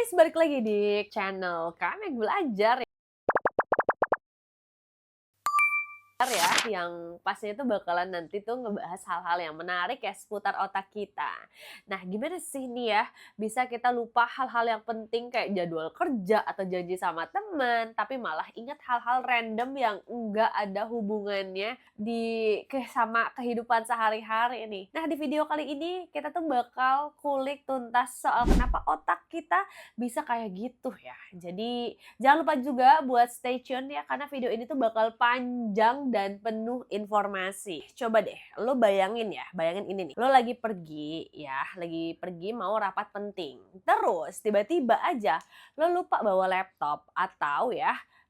guys, balik lagi di channel Kami Belajar yang pastinya tuh bakalan nanti tuh ngebahas hal-hal yang menarik ya seputar otak kita. Nah, gimana sih nih ya bisa kita lupa hal-hal yang penting kayak jadwal kerja atau janji sama teman, tapi malah ingat hal-hal random yang enggak ada hubungannya sama kehidupan sehari-hari nih. Nah, di video kali ini kita tuh bakal kulik tuntas soal kenapa otak kita bisa kayak gitu ya. Jadi jangan lupa juga buat stay tune ya karena video ini tuh bakal panjang dan penuh informasi. Coba deh, lo bayangin ini nih. Lo lagi pergi mau rapat penting. Terus tiba-tiba aja lo lupa bawa laptop atau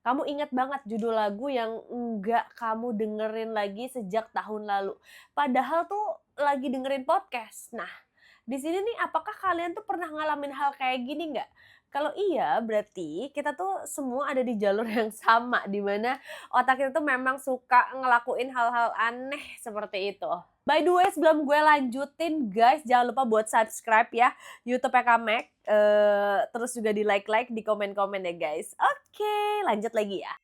kamu ingat banget judul lagu yang enggak kamu dengerin lagi sejak tahun lalu. Padahal tuh lagi dengerin podcast. Nah, di sini nih apakah kalian tuh pernah ngalamin hal kayak gini nggak? Kalau iya, berarti kita tuh semua ada di jalur yang sama, di mana otak kita tuh memang suka ngelakuin hal-hal aneh seperti itu. By the way, sebelum gue lanjutin, guys, jangan lupa buat subscribe ya YouTube Kamek, terus juga di like di komen-komen ya, guys. Oke, lanjut lagi ya.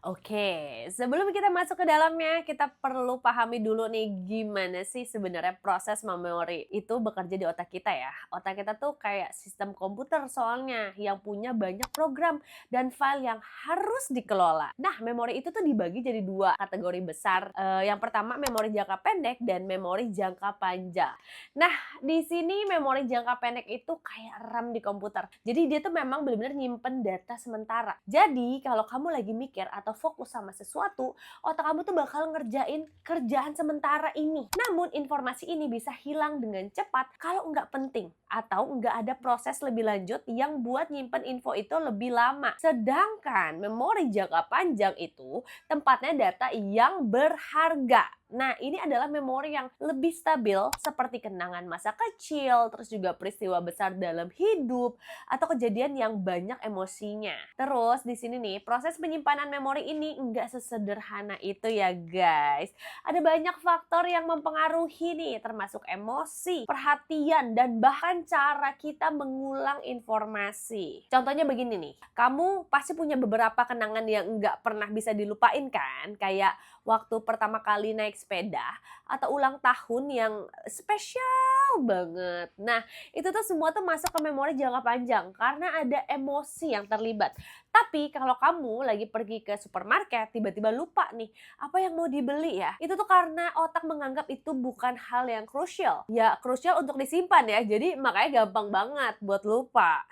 Oke, sebelum kita masuk ke dalamnya, kita perlu pahami dulu nih gimana sih sebenarnya proses memori itu bekerja di otak kita ya. Otak kita tuh kayak sistem komputer soalnya yang punya banyak program dan file yang harus dikelola. Nah, memori itu tuh dibagi jadi dua kategori besar. Yang pertama memori jangka pendek dan memori jangka panjang. Nah, di sini memori jangka pendek itu kayak RAM di komputer. Jadi dia tuh memang benar-benar nyimpen data sementara. Jadi kalau kamu lagi mikir atau fokus sama sesuatu, otak kamu tuh bakal ngerjain kerjaan sementara ini. Namun informasi ini bisa hilang dengan cepat kalau nggak penting atau nggak ada proses lebih lanjut yang buat nyimpen info itu lebih lama. Sedangkan memori jangka panjang itu tempatnya data yang berharga. Nah, ini adalah memori yang lebih stabil seperti kenangan masa kecil, terus juga peristiwa besar dalam hidup atau kejadian yang banyak emosinya. Terus di sini nih, proses penyimpanan memori ini nggak sesederhana itu ya guys. Ada banyak faktor yang mempengaruhi nih, termasuk emosi, perhatian, dan bahkan cara kita mengulang informasi. Contohnya begini nih, kamu pasti punya beberapa kenangan yang nggak pernah bisa dilupain kan? Kayak waktu pertama kali naik sepeda atau ulang tahun yang spesial banget. Nah, itu tuh semua tuh masuk ke memori jangka panjang karena ada emosi yang terlibat. Tapi kalau kamu lagi pergi ke supermarket, tiba-tiba lupa nih apa yang mau dibeli ya, itu tuh karena otak menganggap itu bukan hal yang krusial. Ya, krusial untuk disimpan ya, jadi makanya gampang banget buat lupa.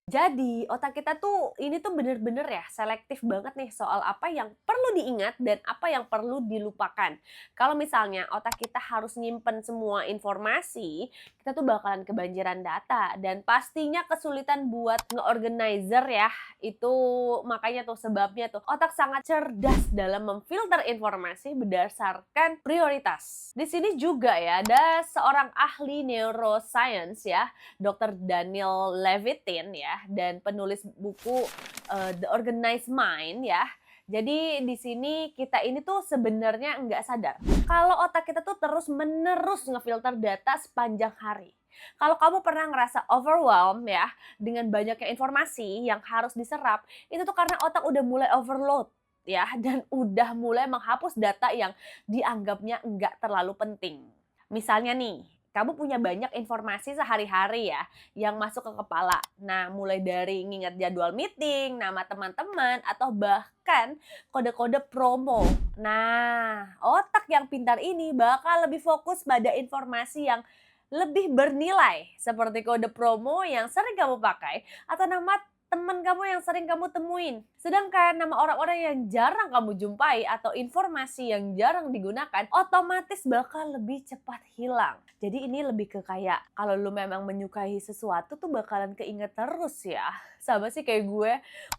Jadi otak kita tuh ini tuh bener-bener ya selektif banget nih soal apa yang perlu diingat dan apa yang perlu dilupakan. Kalau misalnya otak kita harus nyimpen semua informasi, kita tuh bakalan kebanjiran data dan pastinya kesulitan buat nge-organizer ya. Itu makanya tuh sebabnya tuh otak sangat cerdas dalam memfilter informasi berdasarkan prioritas. Di sini juga ya ada seorang ahli neuroscience ya, Dr. Daniel Levitin ya, dan penulis buku The Organized Mind ya. Jadi di sini kita ini tuh sebenarnya nggak sadar kalau otak kita tuh terus-menerus ngefilter data sepanjang hari. Kalau kamu pernah ngerasa overwhelmed ya dengan banyaknya informasi yang harus diserap, itu tuh karena otak udah mulai overload ya dan udah mulai menghapus data yang dianggapnya nggak terlalu penting. Misalnya nih, kamu punya banyak informasi sehari-hari ya yang masuk ke kepala. Nah, mulai dari nginget jadwal meeting, nama teman-teman, atau bahkan kode-kode promo. Nah, otak yang pintar ini bakal lebih fokus pada informasi yang lebih bernilai seperti kode promo yang sering kamu pakai atau nama teman kamu yang sering kamu temuin. Sedangkan nama orang-orang yang jarang kamu jumpai atau informasi yang jarang digunakan otomatis bakal lebih cepat hilang. Jadi ini lebih ke kayak kalau lu memang menyukai sesuatu tuh bakalan keinget terus ya. Sama sih kayak gue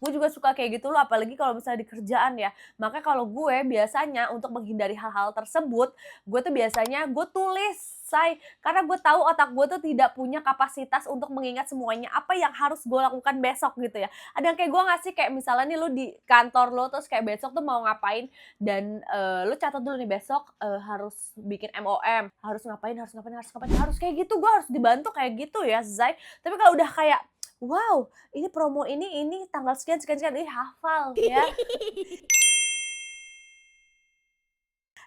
juga suka kayak gitu loh, apalagi kalau misalnya di kerjaan ya. Makanya kalau gue biasanya untuk menghindari hal-hal tersebut, gue tuh biasanya gue tulis selesai. Karena gue tahu otak gue tuh tidak punya kapasitas untuk mengingat semuanya apa yang harus gue lakukan besok gitu ya. Ada yang kayak gue nggak sih, kayak misalnya nih lu di kantor lo terus kayak besok tuh mau ngapain dan, lu catat dulu nih besok, harus bikin MOM, harus kayak gitu, gue harus dibantu kayak gitu ya, Zai. Tapi kalau udah kayak, wow, ini promo ini tanggal sekian sekian sekian, ih hafal ya.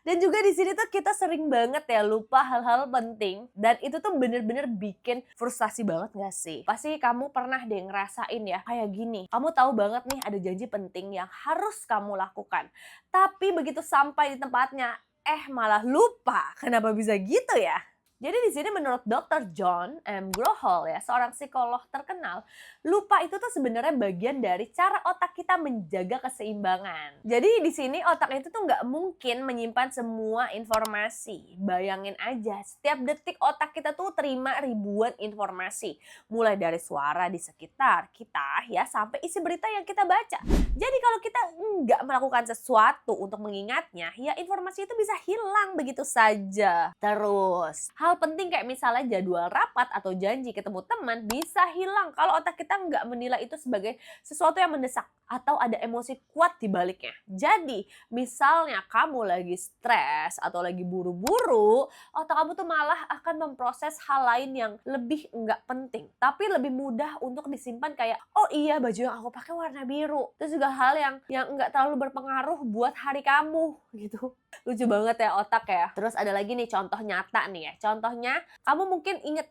Dan juga di sini tuh kita sering banget ya lupa hal-hal penting dan itu tuh bener-bener bikin frustasi banget gak sih? Pasti kamu pernah deh ngerasain ya kayak gini, kamu tahu banget nih ada janji penting yang harus kamu lakukan. Tapi begitu sampai di tempatnya, malah lupa. Kenapa bisa gitu ya? Jadi di sini menurut Dr. John M. Grohol ya, seorang psikolog terkenal, lupa itu tuh sebenarnya bagian dari cara otak kita menjaga keseimbangan. Jadi di sini otak itu tuh nggak mungkin menyimpan semua informasi. Bayangin aja, setiap detik otak kita tuh terima ribuan informasi. Mulai dari suara di sekitar kita ya, sampai isi berita yang kita baca. Jadi kalau kita nggak melakukan sesuatu untuk mengingatnya, ya informasi itu bisa hilang begitu saja. Terus, hal penting kayak misalnya jadwal rapat atau janji ketemu teman bisa hilang kalau otak kita nggak menilai itu sebagai sesuatu yang mendesak atau ada emosi kuat di baliknya. Jadi, misalnya kamu lagi stres atau lagi buru-buru, otak kamu tuh malah akan memproses hal lain yang lebih nggak penting, tapi lebih mudah untuk disimpan kayak, oh iya baju yang aku pakai warna biru. Terus juga hal yang nggak terlalu berpengaruh buat hari kamu gitu. Lucu banget ya otak ya. Terus ada lagi nih contoh nyata nih ya. Contohnya, kamu mungkin inget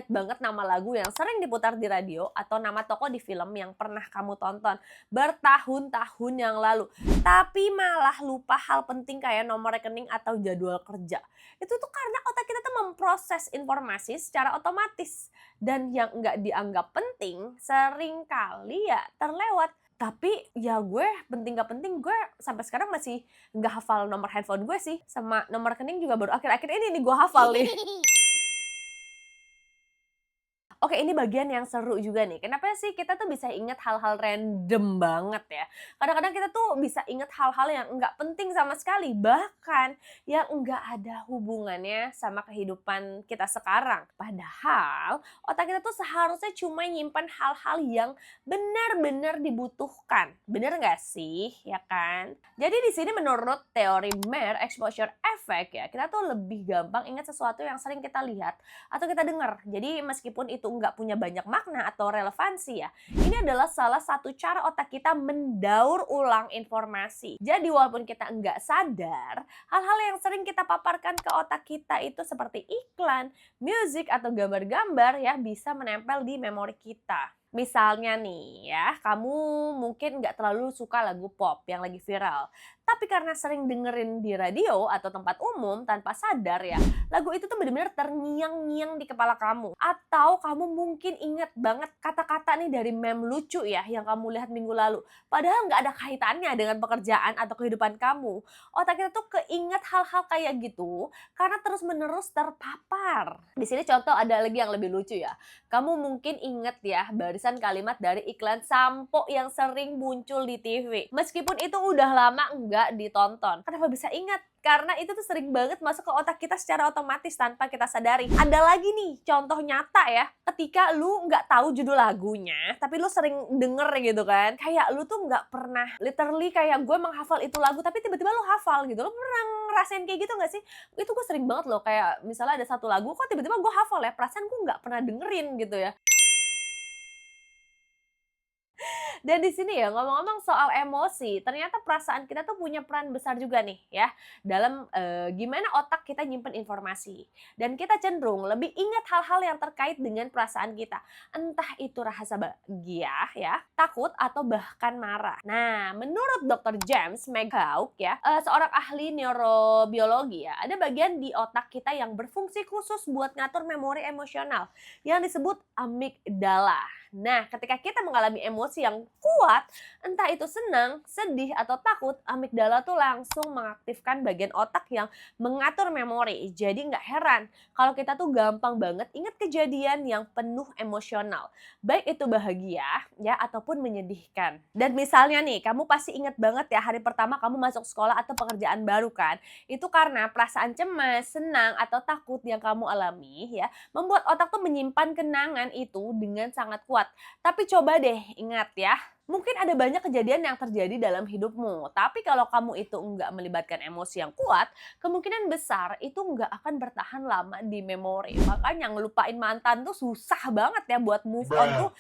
banget nama lagu yang sering diputar di radio atau nama tokoh di film yang pernah kamu tonton bertahun-tahun yang lalu. Tapi malah lupa hal penting kayak nomor rekening atau jadwal kerja. Itu tuh karena otak kita tuh memproses informasi secara otomatis. Dan yang nggak dianggap penting seringkali ya terlewat. Tapi ya gue penting gak penting, gue sampai sekarang masih nggak hafal nomor handphone gue sih. Sama nomor rekening juga baru akhir-akhir ini nih gue hafal nih. Oke, ini bagian yang seru juga nih. Kenapa sih kita tuh bisa ingat hal-hal random banget ya? Kadang-kadang kita tuh bisa ingat hal-hal yang nggak penting sama sekali. Bahkan yang nggak ada hubungannya sama kehidupan kita sekarang. Padahal otak kita tuh seharusnya cuma nyimpan hal-hal yang benar-benar dibutuhkan. Bener nggak sih? Ya kan? Jadi di sini menurut teori Mere Exposure Effect ya, kita tuh lebih gampang ingat sesuatu yang sering kita lihat atau kita dengar. Jadi meskipun itu nggak punya banyak makna atau relevansi ya, ini adalah salah satu cara otak kita mendaur ulang informasi. Jadi walaupun kita nggak sadar, hal-hal yang sering kita paparkan ke otak kita itu seperti iklan, musik, atau gambar-gambar ya bisa menempel di memori kita. Misalnya nih ya, kamu mungkin nggak terlalu suka lagu pop yang lagi viral. Tapi karena sering dengerin di radio atau tempat umum tanpa sadar ya, lagu itu tuh benar-benar terngiang-ngiang di kepala kamu. Atau kamu mungkin inget banget kata-kata nih dari meme lucu ya yang kamu lihat minggu lalu. Padahal nggak ada kaitannya dengan pekerjaan atau kehidupan kamu. Otak kita tuh keinget hal-hal kayak gitu karena terus-menerus terpapar. Di sini contoh ada lagi yang lebih lucu ya. Kamu mungkin inget ya barisan kalimat dari iklan sampo yang sering muncul di TV. Meskipun itu udah lama nggak ditonton. Kenapa bisa ingat? Karena itu tuh sering banget masuk ke otak kita secara otomatis tanpa kita sadari. Ada lagi nih contoh nyata ya, ketika lu nggak tahu judul lagunya, tapi lu sering denger gitu kan. Kayak lu tuh nggak pernah, literally kayak gue menghafal itu lagu, tapi tiba-tiba lu hafal gitu. Lu pernah ngerasain kayak gitu nggak sih? Itu gue sering banget loh, kayak misalnya ada satu lagu, kok tiba-tiba gue hafal ya, perasaan gue nggak pernah dengerin gitu ya. Dan di sini ya ngomong-ngomong soal emosi, ternyata perasaan kita tuh punya peran besar juga nih ya dalam gimana otak kita nyimpen informasi. Dan kita cenderung lebih ingat hal-hal yang terkait dengan perasaan kita. Entah itu rasa bahagia ya, takut atau bahkan marah. Nah, menurut Dr. James McHugh ya, seorang ahli neurobiologi ya, ada bagian di otak kita yang berfungsi khusus buat ngatur memori emosional yang disebut amigdala. Nah, ketika kita mengalami emosi yang kuat, entah itu senang, sedih, atau takut, amigdala tuh langsung mengaktifkan bagian otak yang mengatur memori. Jadi nggak heran kalau kita tuh gampang banget ingat kejadian yang penuh emosional. Baik itu bahagia ya ataupun menyedihkan. Dan misalnya nih, kamu pasti ingat banget ya hari pertama kamu masuk sekolah atau pekerjaan baru kan. Itu karena perasaan cemas, senang, atau takut yang kamu alami ya membuat otak tuh menyimpan kenangan itu dengan sangat kuat. Tapi coba deh ingat ya, mungkin ada banyak kejadian yang terjadi dalam hidupmu. Tapi kalau kamu itu enggak melibatkan emosi yang kuat, kemungkinan besar itu enggak akan bertahan lama di memori. Makanya ngelupain mantan tuh susah banget ya buat move on tuh.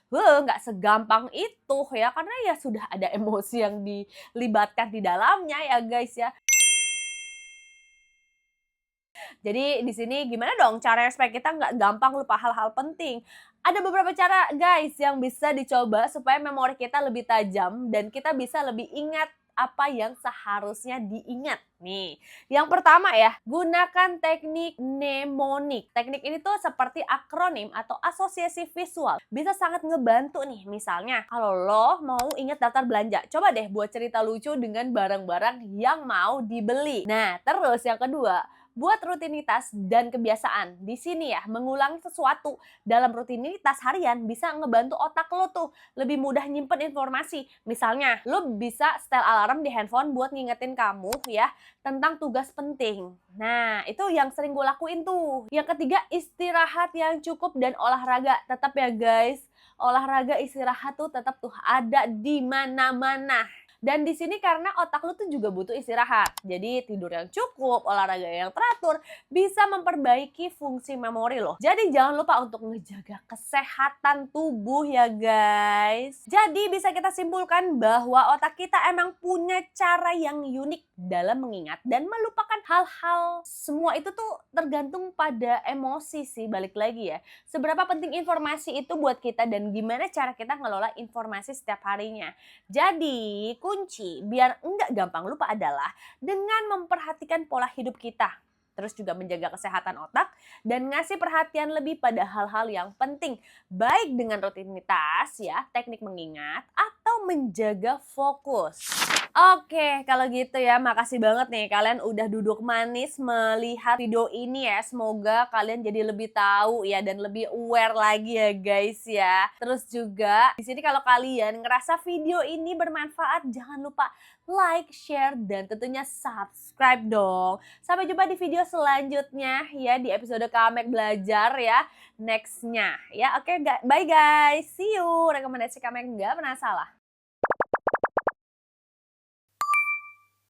Nggak segampang itu ya, karena ya sudah ada emosi yang dilibatkan di dalamnya ya guys ya. Jadi di sini gimana dong cara supaya kita nggak gampang lupa hal-hal penting? Ada beberapa cara guys yang bisa dicoba supaya memori kita lebih tajam dan kita bisa lebih ingat apa yang seharusnya diingat nih. Yang pertama ya, gunakan teknik mnemonik. Teknik ini tuh seperti akronim atau asosiasi visual. Bisa sangat ngebantu nih. Misalnya, kalau lo mau ingat daftar belanja, coba deh buat cerita lucu dengan barang-barang yang mau dibeli. Nah, terus yang kedua, buat rutinitas dan kebiasaan. Di sini ya, mengulangi sesuatu dalam rutinitas harian bisa ngebantu otak lo tuh lebih mudah nyimpen informasi. Misalnya, lo bisa setel alarm di handphone buat ngingetin kamu ya tentang tugas penting. Nah, itu yang sering gue lakuin tuh. Yang ketiga, istirahat yang cukup dan olahraga. Tetap ya guys, olahraga istirahat tuh tetap tuh ada di mana-mana. Dan di sini karena otak lu tuh juga butuh istirahat. Jadi tidur yang cukup, olahraga yang teratur bisa memperbaiki fungsi memori loh. Jadi jangan lupa untuk ngejaga kesehatan tubuh ya guys. Jadi bisa kita simpulkan bahwa otak kita emang punya cara yang unik dalam mengingat dan melupakan hal-hal. Semua itu tuh tergantung pada emosi sih, balik lagi ya. Seberapa penting informasi itu buat kita dan gimana cara kita ngelola informasi setiap harinya. Jadi, kunci biar enggak gampang lupa adalah dengan memperhatikan pola hidup kita. Terus juga menjaga kesehatan otak dan ngasih perhatian lebih pada hal-hal yang penting. Baik dengan rutinitas ya, teknik mengingat, atau menjaga fokus. Oke, kalau gitu ya, makasih banget nih kalian udah duduk manis melihat video ini ya. Semoga kalian jadi lebih tahu ya dan lebih aware lagi ya guys ya. Terus juga di sini kalau kalian ngerasa video ini bermanfaat, jangan lupa like, share, dan tentunya subscribe dong. Sampai jumpa di video selanjutnya ya di episode Kamek Belajar ya nextnya ya. Oke, bye guys, see you. Rekomendasi Kamek nggak pernah salah.